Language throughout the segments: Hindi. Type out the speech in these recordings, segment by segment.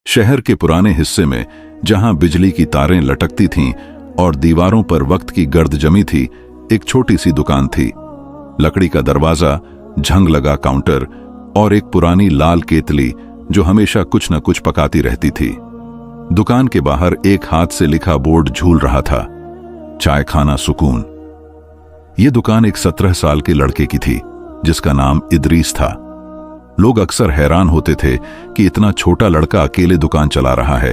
शहर के पुराने हिस्से में, जहां बिजली की तारें लटकती थीं और दीवारों पर वक्त की गर्द जमी थी, एक छोटी सी दुकान थी। लकड़ी का दरवाजा, झंग लगा काउंटर और एक पुरानी लाल केतली जो हमेशा कुछ न कुछ पकाती रहती थी। दुकान के बाहर एक हाथ से लिखा बोर्ड झूल रहा था, चाय खाना सुकून। यह दुकान एक 17 साल के लड़के की थी जिसका नाम इदरीस था। लोग अक्सर हैरान होते थे कि इतना छोटा लड़का अकेले दुकान चला रहा है,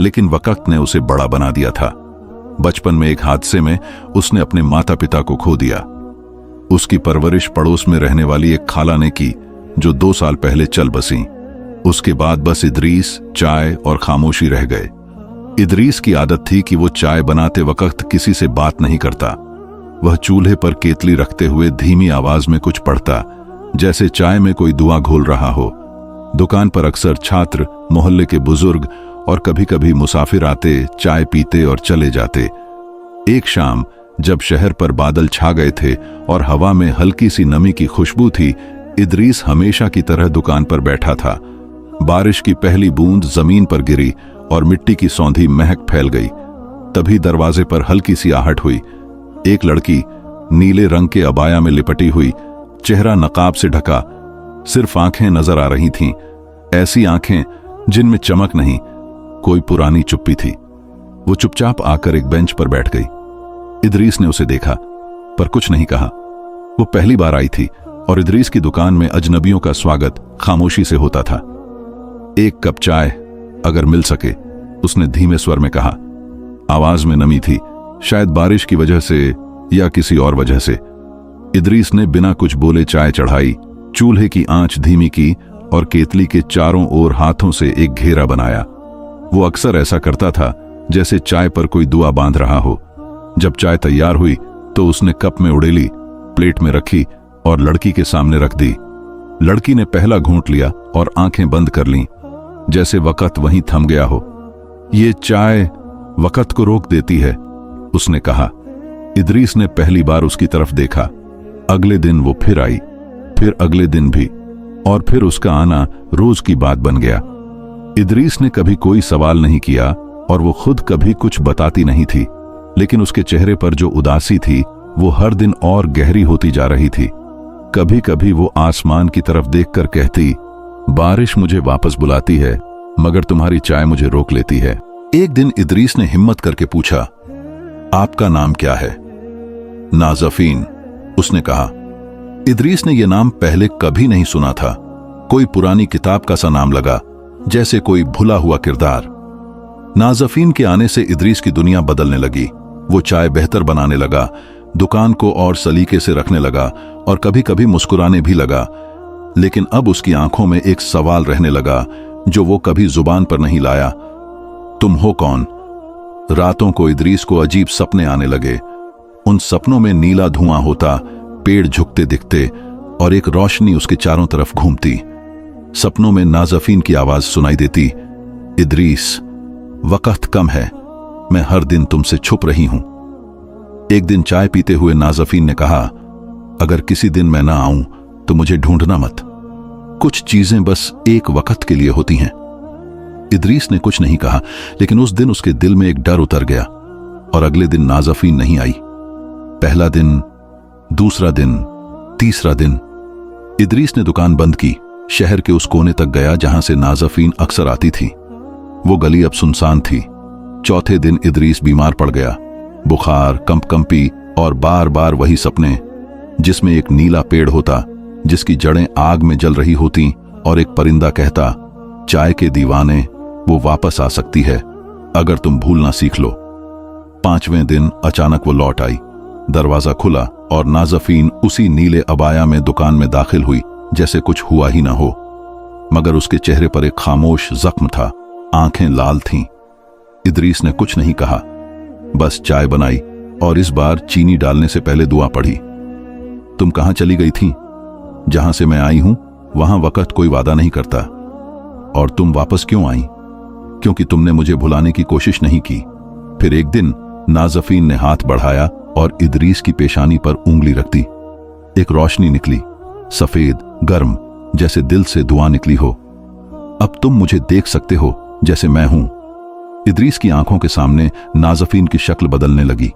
लेकिन वक्त ने उसे बड़ा बना दिया था। बचपन में एक हादसे में उसने अपने माता पिता को खो दिया। उसकी परवरिश पड़ोस में रहने वाली एक खाला ने की जो 2 साल पहले चल बसी। उसके बाद बस इदरीस, चाय और खामोशी रह गए। इदरीस की आदत थी कि वो चाय बनाते वक्त किसी से बात नहीं करता। वह चूल्हे पर केतली रखते हुए धीमी आवाज में कुछ पढ़ता, जैसे चाय में कोई दुआ घोल रहा हो। दुकान पर अक्सर छात्र, मोहल्ले के बुजुर्ग और कभी कभी मुसाफिर आते, चाय पीते और चले जाते। एक शाम जब शहर पर बादल छा गए थे और हवा में हल्की सी नमी की खुशबू थी, इदरीस हमेशा की तरह दुकान पर बैठा था। बारिश की पहली बूंद जमीन पर गिरी और मिट्टी की सौंधी महक फैल गई। तभी दरवाजे पर हल्की सी आहट हुई। एक लड़की नीले रंग के अबाया में लिपटी हुई, चेहरा नकाब से ढका, सिर्फ आंखें नजर आ रही थीं, ऐसी आंखें जिनमें चमक नहीं, कोई पुरानी चुप्पी थी। वो चुपचाप आकर एक बेंच पर बैठ गई। इदरीस ने उसे देखा पर कुछ नहीं कहा। वो पहली बार आई थी और इदरीस की दुकान में अजनबियों का स्वागत खामोशी से होता था। एक कप चाय अगर मिल सके, उसने धीमे स्वर में कहा। आवाज में नमी थी, शायद बारिश की वजह से या किसी और वजह से। इदरीस ने बिना कुछ बोले चाय चढ़ाई, चूल्हे की आंच धीमी की और केतली के चारों ओर हाथों से एक घेरा बनाया। वो अक्सर ऐसा करता था जैसे चाय पर कोई दुआ बांध रहा हो। जब चाय तैयार हुई तो उसने कप में उड़ेली, प्लेट में रखी और लड़की के सामने रख दी। लड़की ने पहला घूंट लिया और आंखें बंद कर लीं, जैसे वक्त वहीं थम गया हो। ये चाय वक्त को रोक देती है, उसने कहा। इदरीस ने पहली बार उसकी तरफ देखा। अगले दिन वो फिर आई, फिर अगले दिन भी, और फिर उसका आना रोज की बात बन गया। इदरीस ने कभी कोई सवाल नहीं किया और वो खुद कभी कुछ बताती नहीं थी, लेकिन उसके चेहरे पर जो उदासी थी वो हर दिन और गहरी होती जा रही थी। कभी कभी वो आसमान की तरफ देखकर कहती, बारिश मुझे वापस बुलाती है मगर तुम्हारी चाय मुझे रोक लेती है। एक दिन इदरीस ने हिम्मत करके पूछा, आपका नाम क्या है? नाज़फीन, उसने कहा। इदरीस ने यह नाम पहले कभी नहीं सुना था। कोई पुरानी किताब का सा नाम लगा, जैसे कोई भुला हुआ किरदार। नाज़फीन के आने से इदरीस की दुनिया बदलने लगी। वो चाय बेहतर बनाने लगा, दुकान को और सलीके से रखने लगा और कभी कभी मुस्कुराने भी लगा। लेकिन अब उसकी आंखों में एक सवाल रहने लगा जो वो कभी जुबान पर नहीं लाया। तुम हो कौन? रातों को इदरीस को अजीब सपने आने लगे। उन सपनों में नीला धुआं होता, पेड़ झुकते दिखते और एक रोशनी उसके चारों तरफ घूमती। सपनों में नाज़फीन की आवाज सुनाई देती, इदरीस, वक्त कम है, मैं हर दिन तुमसे छुप रही हूं। एक दिन चाय पीते हुए नाज़फीन ने कहा, अगर किसी दिन मैं ना आऊं तो मुझे ढूंढना मत। कुछ चीजें बस एक वक्त के लिए होती हैं। इदरीस ने कुछ नहीं कहा, लेकिन उस दिन उसके दिल में एक डर उतर गया और अगले दिन नाज़फीन नहीं आई। पहला दिन, दूसरा दिन, तीसरा दिन। इदरीस ने दुकान बंद की, शहर के उस कोने तक गया जहां से नाज़फीन अक्सर आती थी। वो गली अब सुनसान थी। चौथे दिन इदरीस बीमार पड़ गया। बुखार, कंपकंपी और बार बार वही सपने, जिसमें एक नीला पेड़ होता जिसकी जड़ें आग में जल रही होती और एक परिंदा कहता, चाय के दीवाने, वो वापस आ सकती है अगर तुम भूलना सीख लो। 5वें दिन अचानक वो लौट आई। दरवाजा खुला और नाज़फीन उसी नीले अबाया में दुकान में दाखिल हुई जैसे कुछ हुआ ही ना हो। मगर उसके चेहरे पर एक खामोश जख्म था, आंखें लाल थीं। इदरीस ने कुछ नहीं कहा, बस चाय बनाई और इस बार चीनी डालने से पहले दुआ पढ़ी। तुम कहां चली गई थी? जहां से मैं आई हूं वहां वक्त कोई वादा नहीं करता। और तुम वापस क्यों आई? क्योंकि तुमने मुझे भुलाने की कोशिश नहीं की। फिर एक दिन नाज़फीन ने हाथ बढ़ाया और इदरीस की पेशानी पर उंगली रख दी। एक रोशनी निकली, सफेद, गर्म, जैसे दिल से दुआ निकली हो। अब तुम मुझे देख सकते हो, जैसे मैं हूं। इदरीस की आंखों के सामने नाज़फीन की शक्ल बदलने लगी।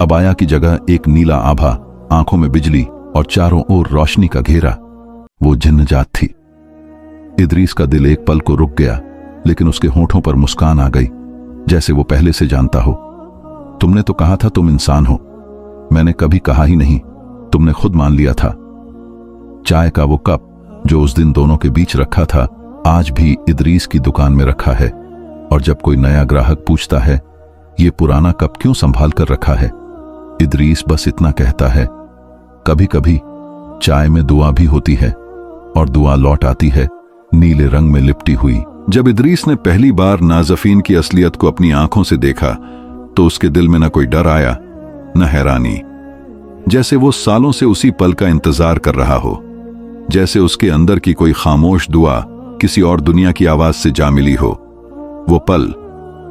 अबाया की जगह एक नीला आभा, आंखों में बिजली और चारों ओर रोशनी का घेरा। वो जिन्नजात थी। इदरीस का दिल एक पल को रुक गया, लेकिन उसके होंठों पर मुस्कान आ गई, जैसे वो पहले से जानता हो। तुमने तो कहा था तुम इंसान हो। मैंने कभी कहा ही नहीं, तुमने खुद मान लिया था। चाय का वो कप जो उस दिन दोनों के बीच रखा था, आज भी इदरीस की दुकान में रखा है। और जब कोई नया ग्राहक पूछता है, ये पुराना कप क्यों संभाल कर रखा है, इदरीस बस इतना कहता है, कभी कभी चाय में दुआ भी होती है, और दुआ लौट आती है नीले रंग में लिपटी हुई। जब इदरीस ने पहली बार नाज़फीन की असलियत को अपनी आंखों से देखा, तो उसके दिल में न कोई डर आया, न हैरानी। जैसे वो सालों से उसी पल का इंतजार कर रहा हो, जैसे उसके अंदर की कोई खामोश दुआ किसी और दुनिया की आवाज से जा मिली हो। वो पल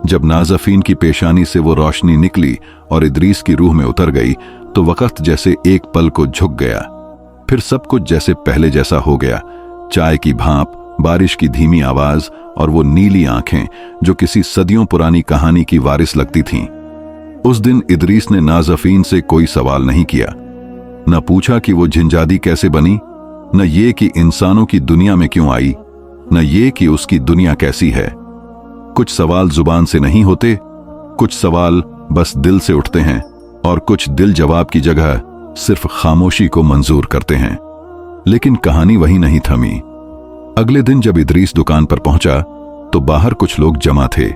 जब नाज़फीन की पेशानी से वो रोशनी निकली और इदरीस की रूह में उतर गई, तो वक्त जैसे एक पल को झुक गया। फिर सब कुछ जैसे पहले जैसा हो गया। चाय की भाप, बारिश की धीमी आवाज और वो नीली आंखें जो किसी सदियों पुरानी कहानी की वारिस लगती थीं। उस दिन इदरीस ने नाज़फीन से कोई सवाल नहीं किया, न पूछा कि वो झिंजादी कैसे बनी, न ये कि इंसानों की दुनिया में क्यों आई, न ये कि उसकी दुनिया कैसी है। कुछ सवाल जुबान से नहीं होते, कुछ सवाल बस दिल से उठते हैं, और कुछ दिल जवाब की जगह सिर्फ खामोशी को मंजूर करते हैं। लेकिन कहानी वही नहीं थमी। अगले दिन जब इदरीस दुकान पर पहुंचा, तो बाहर कुछ लोग जमा थे।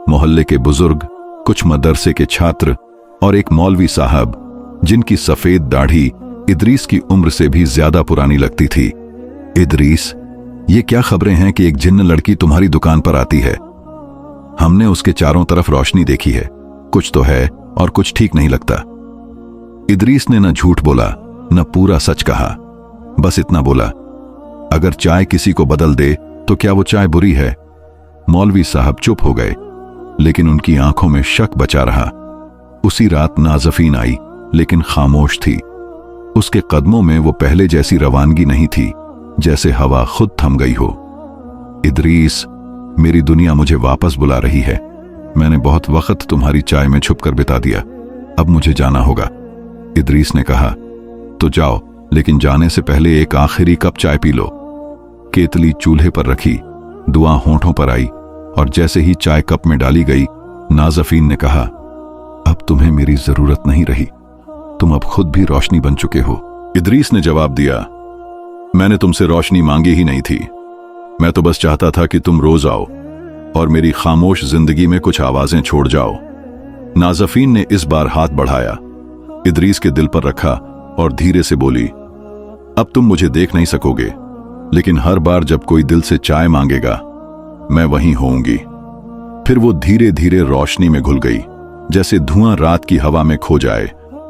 मोहल्ले के बुजुर्ग, कुछ मदरसे के छात्र और एक मौलवी साहब, जिनकी सफेद दाढ़ी इदरीस की उम्र से भी ज्यादा पुरानी लगती थी। इदरीस, ये क्या खबरें हैं कि एक जिन्न लड़की तुम्हारी दुकान पर आती है? हमने उसके चारों तरफ रोशनी देखी है, कुछ तो है और कुछ ठीक नहीं लगता। इदरीस ने न झूठ बोला, न पूरा सच कहा, बस इतना बोला, अगर चाय किसी को बदल दे तो क्या वो चाय बुरी है? मौलवी साहब चुप हो गए, लेकिन उनकी आंखों में शक बचा रहा। उसी रात नाज़फीन आई, लेकिन खामोश थी। उसके कदमों में वो पहले जैसी रवानगी नहीं थी, जैसे हवा खुद थम गई हो। इदरीस, मेरी दुनिया मुझे वापस बुला रही है। मैंने बहुत वक्त तुम्हारी चाय में छुपकर बिता दिया, अब मुझे जाना होगा। इदरीस ने कहा, तो जाओ, लेकिन जाने से पहले एक आखिरी कप चाय पी लो। केतली चूल्हे पर रखी, दुआ होंठों पर आई, और जैसे ही चाय कप में डाली गई, नाज़फीन ने कहा, अब तुम्हें मेरी जरूरत नहीं रही, तुम अब खुद भी रोशनी बन चुके हो। इदरीस ने जवाब दिया, मैंने तुमसे रोशनी मांगी ही नहीं थी। मैं तो बस चाहता था कि तुम रोज आओ और मेरी खामोश जिंदगी में कुछ आवाजें छोड़ जाओ। नाज़फीन ने इस बार हाथ बढ़ाया, इदरीस के दिल पर रखा और धीरे से बोली, अब तुम मुझे देख नहीं सकोगे, लेकिन हर बार जब कोई दिल से चाय मांगेगा, मैं वहीं होऊंगी। फिर वो धीरे धीरे रोशनी में घुल गई, जैसे धुआं रात की हवा में खो जाए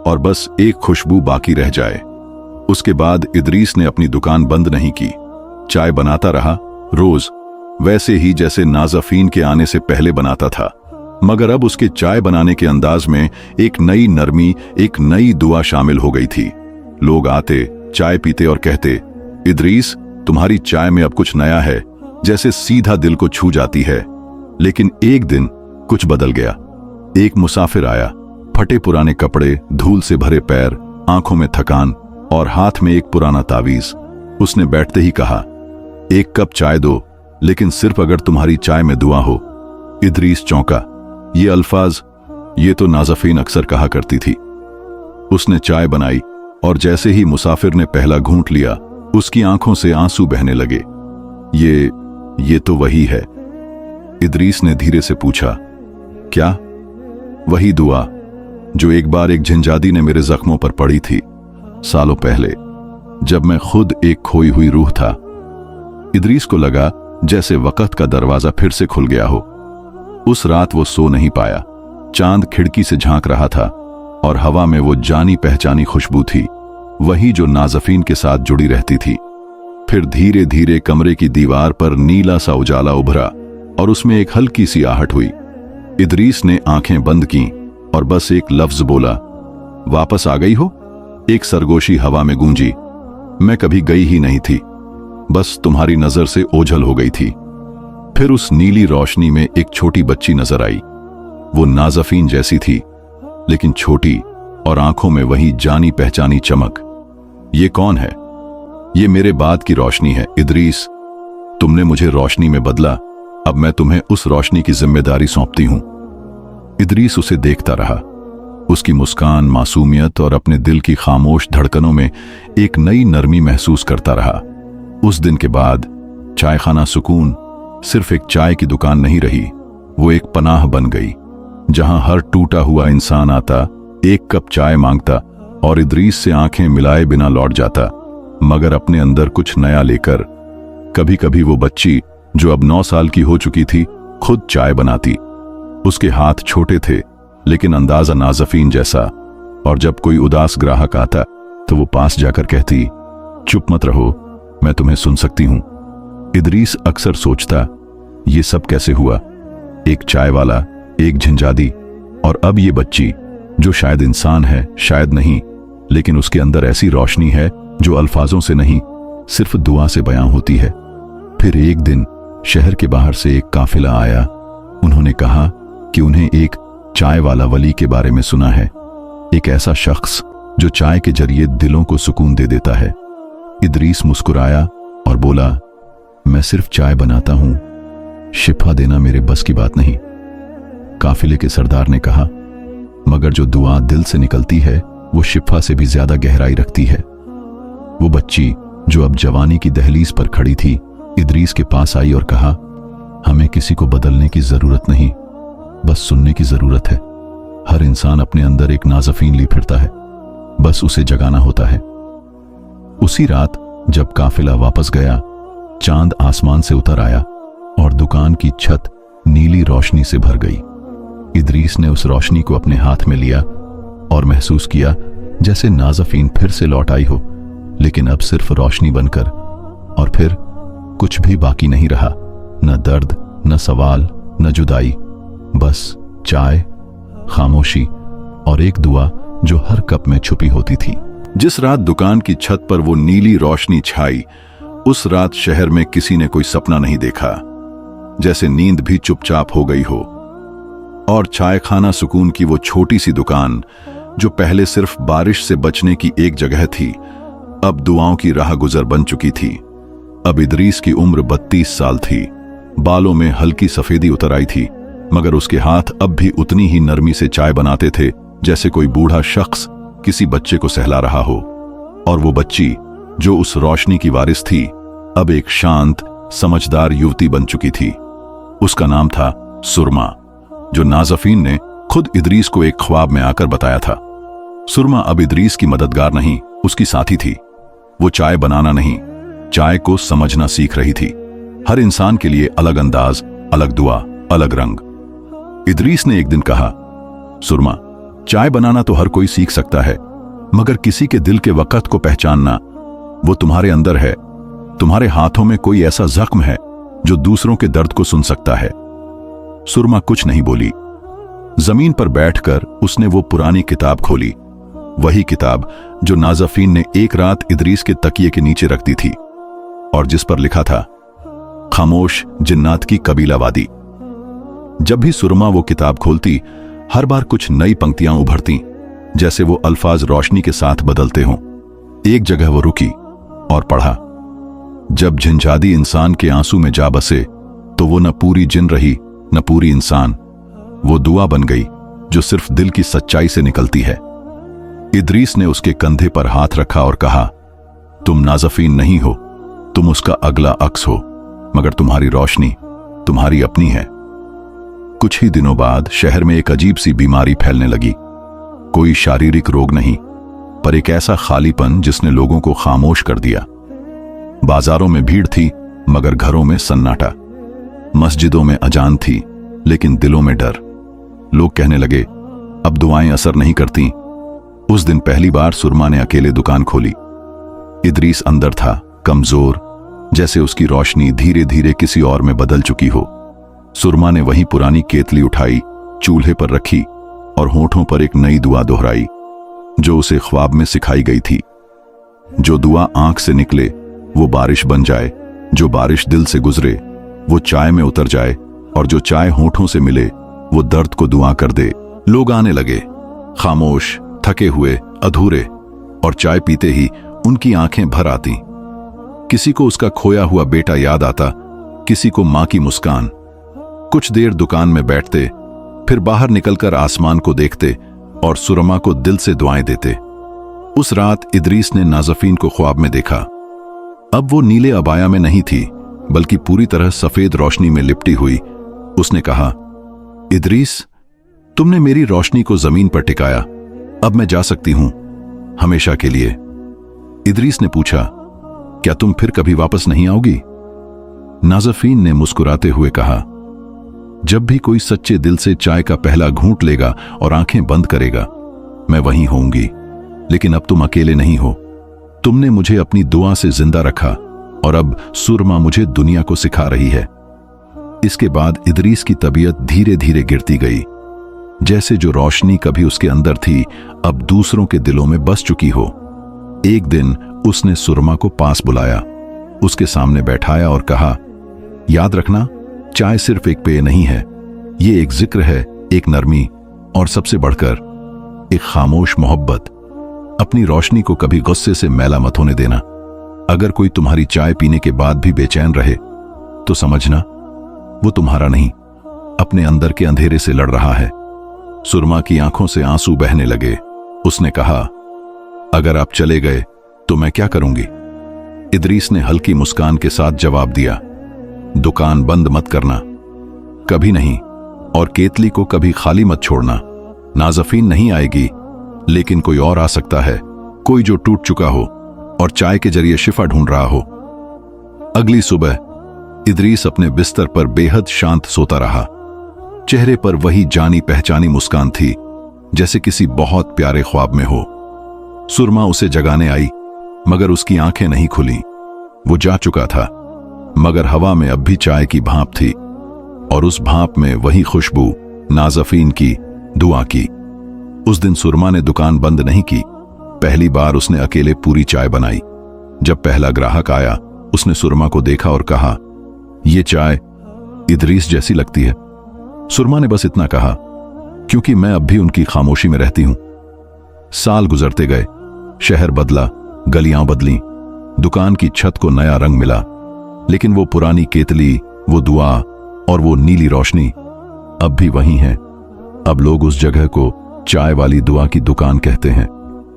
और बस एक खुशबू बाकी रह जाए। उसके बाद इदरीस ने अपनी दुकान बंद नहीं की, चाय बनाता रहा, रोज वैसे ही जैसे नाज़फीन के आने से पहले बनाता था। मगर अब उसके चाय बनाने के अंदाज में एक नई नरमी, एक नई दुआ शामिल हो गई थी। लोग आते, चाय पीते और कहते, इदरीस, तुम्हारी चाय में अब कुछ नया है, जैसे सीधा दिल को छू जाती है। लेकिन एक दिन कुछ बदल गया। एक मुसाफिर आया, फटे पुराने कपड़े, धूल से भरे पैर, आंखों में थकान और हाथ में एक पुराना तावीज। उसने बैठते ही कहा, एक कप चाय दो, लेकिन सिर्फ अगर तुम्हारी चाय में दुआ हो। इदरीस चौंका। ये अल्फाज, ये तो नाज़फीन अक्सर कहा करती थी। उसने चाय बनाई और जैसे ही मुसाफिर ने पहला घूंट लिया, उसकी आंखों से आंसू बहने लगे। ये तो वही है। इदरीस ने धीरे से पूछा, क्या? वही दुआ जो एक बार एक झिंजादी ने मेरे जख्मों पर पड़ी थी, सालों पहले, जब मैं खुद एक खोई हुई रूह था। इदरीस को लगा जैसे वक्त का दरवाजा फिर से खुल गया हो। उस रात वो सो नहीं पाया। चांद खिड़की से झांक रहा था और हवा में वो जानी पहचानी खुशबू थी, वही जो नाज़फीन के साथ जुड़ी रहती थी। फिर धीरे धीरे कमरे की दीवार पर नीला सा उजाला उभरा और उसमें एक हल्की सी आहट हुई। इदरीस ने आंखें बंद की और बस एक लफ्ज बोला, वापस आ गई हो? एक सरगोशी हवा में गूंजी। मैं कभी गई ही नहीं थी, बस तुम्हारी नजर से ओझल हो गई थी। फिर उस नीली रोशनी में एक छोटी बच्ची नजर आई। वो नाज़फीन जैसी थी, लेकिन छोटी, और आंखों में वही जानी पहचानी चमक। ये कौन है? ये मेरे बाद की रोशनी है इदरीस। तुमने मुझे रोशनी में बदला, अब मैं तुम्हें उस रोशनी की जिम्मेदारी सौंपती हूं। इदरीस उसे देखता रहा। उसकी मुस्कान, मासूमियत और अपने दिल की खामोश धड़कनों में एक नई नरमी महसूस करता रहा। उस दिन के बाद चायखाना सुकून सिर्फ एक चाय की दुकान नहीं रही, वो एक पनाह बन गई, जहां हर टूटा हुआ इंसान आता, एक कप चाय मांगता और इदरीस से आंखें मिलाए बिना लौट जाता, मगर अपने अंदर कुछ नया लेकर। कभी कभी वो बच्ची, जो अब 9 साल की हो चुकी थी, खुद चाय बनाती। उसके हाथ छोटे थे, लेकिन अंदाजा नाज़फीन जैसा, और जब कोई उदास ग्राहक आता तो वो पास जाकर कहती, चुप मत रहो, मैं तुम्हें सुन सकती हूं। इदरीस अक्सर सोचता, ये सब कैसे हुआ? एक चाय वाला, एक झंझादी, और अब ये बच्ची, जो शायद इंसान है, शायद नहीं, लेकिन उसके अंदर ऐसी रोशनी है जो अल्फाजों से नहीं, सिर्फ दुआ से बयां होती है। फिर एक दिन शहर के बाहर से एक काफिला आया। उन्होंने कहा कि उन्हें एक चाय वाला वली के बारे में सुना है, एक ऐसा शख्स जो चाय के जरिए दिलों को सुकून दे देता है। इदरीस मुस्कुराया और बोला, मैं सिर्फ चाय बनाता हूं, शिफा देना मेरे बस की बात नहीं। काफिले के सरदार ने कहा, मगर जो दुआ दिल से निकलती है वो शिफा से भी ज्यादा गहराई रखती है। वो बच्ची, जो अब जवानी की दहलीज पर खड़ी थी, इदरीस के पास आई और कहा, हमें किसी को बदलने की जरूरत नहीं, बस सुनने की जरूरत है। हर इंसान अपने अंदर एक नाज़फीन ली फिरता है, बस उसे जगाना होता है। उसी रात जब काफिला वापस गया, चांद आसमान से उतर आया और दुकान की छत नीली रोशनी से भर गई। इदरीस ने उस रोशनी को अपने हाथ में लिया और महसूस किया जैसे नाज़फीन फिर से लौट आई हो, लेकिन अब सिर्फ रोशनी बनकर। और फिर कुछ भी बाकी नहीं रहा, न दर्द, न सवाल, न जुदाई, बस चाय, खामोशी और एक दुआ जो हर कप में छुपी होती थी। जिस रात दुकान की छत पर वो नीली रोशनी छाई, उस रात शहर में किसी ने कोई सपना नहीं देखा, जैसे नींद भी चुपचाप हो गई हो। और चायखाना सुकून की वो छोटी सी दुकान, जो पहले सिर्फ बारिश से बचने की एक जगह थी, अब दुआओं की राह गुजर बन चुकी थी। अब इदरीस की उम्र 32 साल थी, बालों में हल्की सफेदी उतर आई थी, मगर उसके हाथ अब भी उतनी ही नरमी से चाय बनाते थे जैसे कोई बूढ़ा शख्स किसी बच्चे को सहला रहा हो। और वो बच्ची, जो उस रोशनी की वारिस थी, अब एक शांत, समझदार युवती बन चुकी थी। उसका नाम था सुरमा, जो नाज़फीन ने खुद इदरीस को एक ख्वाब में आकर बताया था। सुरमा अब इदरीस की मददगार नहीं, उसकी साथी थी। वो चाय बनाना नहीं, चाय को समझना सीख रही थी। हर इंसान के लिए अलग अंदाज, अलग दुआ, अलग रंग। इदरीस ने एक दिन कहा, सुरमा, चाय बनाना तो हर कोई सीख सकता है, मगर किसी के दिल के वक़्त को पहचानना, वो तुम्हारे अंदर है। तुम्हारे हाथों में कोई ऐसा जख्म है जो दूसरों के दर्द को सुन सकता है। सुरमा कुछ नहीं बोली। जमीन पर बैठकर उसने वो पुरानी किताब खोली, वही किताब जो नाज़फीन ने एक रात इदरीस के तकिए के नीचे रख दी थी, और जिस पर लिखा था, खामोश जिन्नात की कबीलावादी। जब भी सुरमा वो किताब खोलती, हर बार कुछ नई पंक्तियां उभरती, जैसे वो अल्फाज रोशनी के साथ बदलते हों। एक जगह वो रुकी और पढ़ा, जब झंझादी इंसान के आंसू में जा बसे तो वो न पूरी जिन रही न पूरी इंसान, वो दुआ बन गई जो सिर्फ दिल की सच्चाई से निकलती है। इदरीस ने उसके कंधे पर हाथ रखा और कहा, तुम नाज़फीन नहीं हो, तुम उसका अगला अक्स हो, मगर तुम्हारी रोशनी तुम्हारी अपनी है। कुछ ही दिनों बाद शहर में एक अजीब सी बीमारी फैलने लगी। कोई शारीरिक रोग नहीं, पर एक ऐसा खालीपन जिसने लोगों को खामोश कर दिया। बाजारों में भीड़ थी, मगर घरों में सन्नाटा। मस्जिदों में अजान थी, लेकिन दिलों में डर। लोग कहने लगे, अब दुआएं असर नहीं करती। उस दिन पहली बार सुरमा ने अकेले दुकान खोली। इदरीस अंदर था, कमजोर, जैसे उसकी रोशनी धीरे धीरे किसी और में बदल चुकी हो। सुरमा ने वही पुरानी केतली उठाई, चूल्हे पर रखी और होठों पर एक नई दुआ दोहराई, जो उसे ख्वाब में सिखाई गई थी। जो दुआ आंख से निकले वो बारिश बन जाए, जो बारिश दिल से गुजरे वो चाय में उतर जाए और जो चाय होठों से मिले वो दर्द को दुआ कर दे। लोग आने लगे, खामोश, थके हुए, अधूरे, और चाय पीते ही उनकी आंखें भर आती। किसी को उसका खोया हुआ बेटा याद आता, किसी को मां की मुस्कान। कुछ देर दुकान में बैठते, फिर बाहर निकलकर आसमान को देखते और सुरमा को दिल से दुआएं देते। उस रात इदरीस ने नाज़फीन को ख्वाब में देखा। अब वो नीले अबाया में नहीं थी, बल्कि पूरी तरह सफेद रोशनी में लिपटी हुई। उसने कहा, इदरीस, तुमने मेरी रोशनी को जमीन पर टिकाया, अब मैं जा सकती हूं, हमेशा के लिए। इदरीस ने पूछा, क्या तुम फिर कभी वापस नहीं आओगी? नाज़फीन ने मुस्कुराते हुए कहा, जब भी कोई सच्चे दिल से चाय का पहला घूंट लेगा और आंखें बंद करेगा, मैं वहीं होऊंगी। लेकिन अब तुम अकेले नहीं हो। तुमने मुझे अपनी दुआ से जिंदा रखा और अब सुरमा मुझे दुनिया को सिखा रही है। इसके बाद इदरीस की तबीयत धीरे धीरे गिरती गई। जैसे जो रोशनी कभी उसके अंदर थी, अब दूसरों के दिलों में बस चुकी हो। एक दिन उसने सुरमा को पास बुलाया, उसके सामने बैठाया और कहा, याद रखना, चाय सिर्फ एक पेय नहीं है, ये एक जिक्र है, एक नरमी और सबसे बढ़कर एक खामोश मोहब्बत। अपनी रोशनी को कभी गुस्से से मैला मत होने देना। अगर कोई तुम्हारी चाय पीने के बाद भी बेचैन रहे तो समझना वो तुम्हारा नहीं, अपने अंदर के अंधेरे से लड़ रहा है। सुरमा की आंखों से आंसू बहने लगे। उसने कहा, अगर आप चले गए तो मैं क्या करूंगी? इदरीस ने हल्की मुस्कान के साथ जवाब दिया, दुकान बंद मत करना, कभी नहीं, और केतली को कभी खाली मत छोड़ना। नाज़फीन नहीं आएगी, लेकिन कोई और आ सकता है, कोई जो टूट चुका हो और चाय के जरिए शिफा ढूंढ रहा हो। अगली सुबह इदरीस अपने बिस्तर पर बेहद शांत सोता रहा। चेहरे पर वही जानी पहचानी मुस्कान थी, जैसे किसी बहुत प्यारे ख्वाब में हो। सुरमा उसे जगाने आई, मगर उसकी आंखें नहीं खुली। वो जा चुका था, मगर हवा में अब भी चाय की भाप थी, और उस भाप में वही खुशबू नाज़फीन की, दुआ की। उस दिन सुरमा ने दुकान बंद नहीं की। पहली बार उसने अकेले पूरी चाय बनाई। जब पहला ग्राहक आया, उसने सुरमा को देखा और कहा, यह चाय इदरीस जैसी लगती है। सुरमा ने बस इतना कहा, क्योंकि मैं अब भी उनकी खामोशी में रहती हूं। साल गुजरते गए, शहर बदला, गलियां बदलीं, दुकान की छत को नया रंग मिला, लेकिन वो पुरानी केतली, वो दुआ और वो नीली रोशनी अब भी वही है। अब लोग उस जगह को चाय वाली दुआ की दुकान कहते हैं,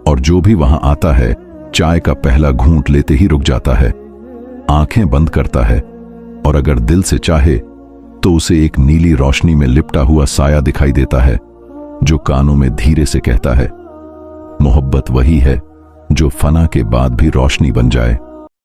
और जो भी वहां आता है चाय का पहला घूंट लेते ही रुक जाता है, आंखें बंद करता है, और अगर दिल से चाहे तो उसे एक नीली रोशनी में लिपटा हुआ साया दिखाई देता है, जो कानों में धीरे से कहता है, मोहब्बत वही है जो फना के बाद भी रोशनी बन जाए।